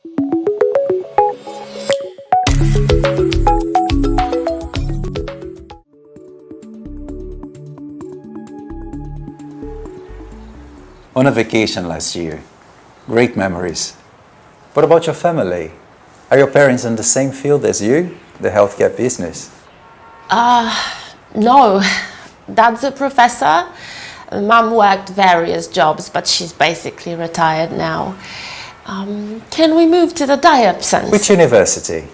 On a vacation last year. Great memories. What about your family? Are your parents in the same field as you, the healthcare business? No, Dad's a professor. Mum worked various jobs, but she's basically retired now. Can we move to the diopsens? Which university?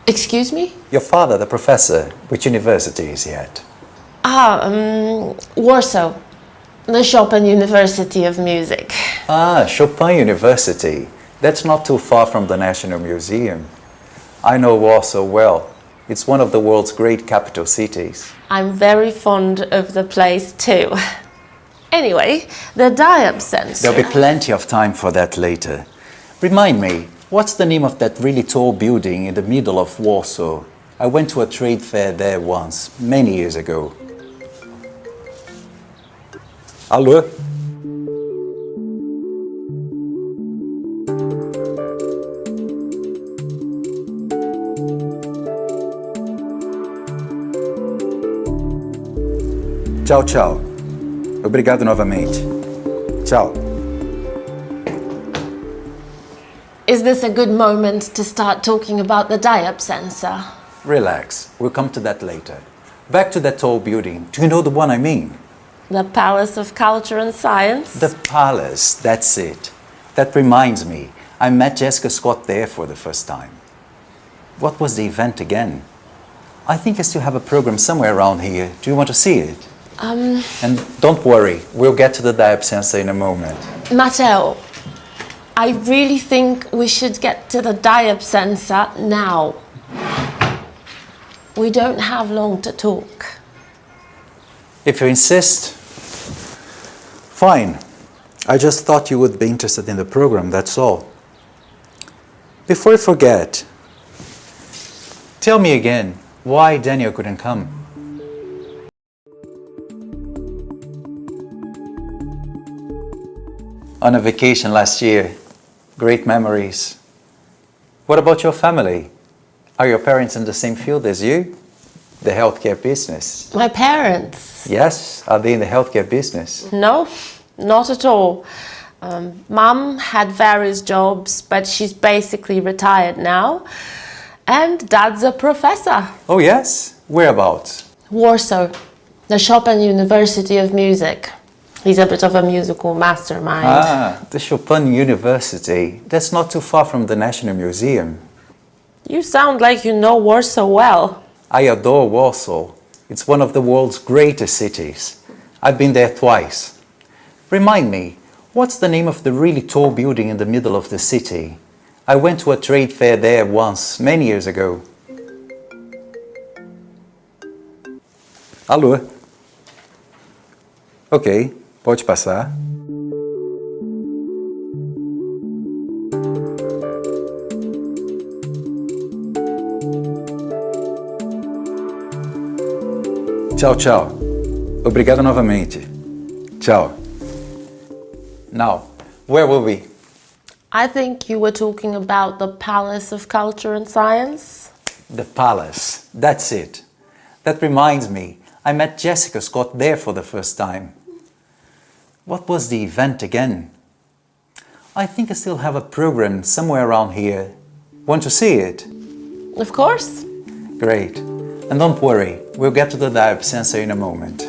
Excuse me? Your father, the professor, which university is he at? Warsaw, the Chopin University of Music. Ah, Chopin University. That's not too far from the National Museum. I know Warsaw well. It's one of the world's great capital cities. I'm very fond of the place too. Anyway, the diopsens. There'll be plenty of time for that later. Remind me, what's the name of that really tall building in the middle of Warsaw? I went to a trade fair there once, many years ago. Alô? Tchau, tchau. Obrigado novamente. Tchau. Is this a good moment to start talking about the diopsens? Relax, we'll come to that later. Back to that tall building. Do you know the one I mean? The Palace of Culture and Science? The Palace, that's it. That reminds me, I met Jessica Scott there for the first time. What was the event again? I think I still have a program somewhere around here. Do you want to see it? And don't worry, we'll get to the diopsens in a moment. Matteo, I really think we should get to the diopsens now. We don't have long to talk. If you insist, fine. I just thought you would be interested in the program, that's all. Before I forget, tell me again why Daniel couldn't come. On a vacation last year. Great memories. What about your family? Are your parents in the same field as you? The healthcare business? My parents? Yes. Are they in the healthcare business? No, not at all. Mum had various jobs, but she's basically retired now. And Dad's a professor. Oh yes? Whereabouts? Warsaw, the Chopin University of Music. He's a bit of a musical mastermind. Ah, the Chopin University. That's not too far from the National Museum. You sound like you know Warsaw well. I adore Warsaw. It's one of the world's greatest cities. I've been there twice. Remind me, what's the name of the really tall building in the middle of the city? I went to a trade fair there once, many years ago. Alô? Ok, pode passar. Tchau, tchau. Obrigado novamente. Tchau. Now, where were we? I think you were talking about the Palace of Culture and Science. The Palace. That's it. That reminds me, I met Jessica Scott there for the first time. What was the event again? I think I still have a program somewhere around here. Want to see it? Of course. Great. And don't worry, we'll get to the dive sensor in a moment.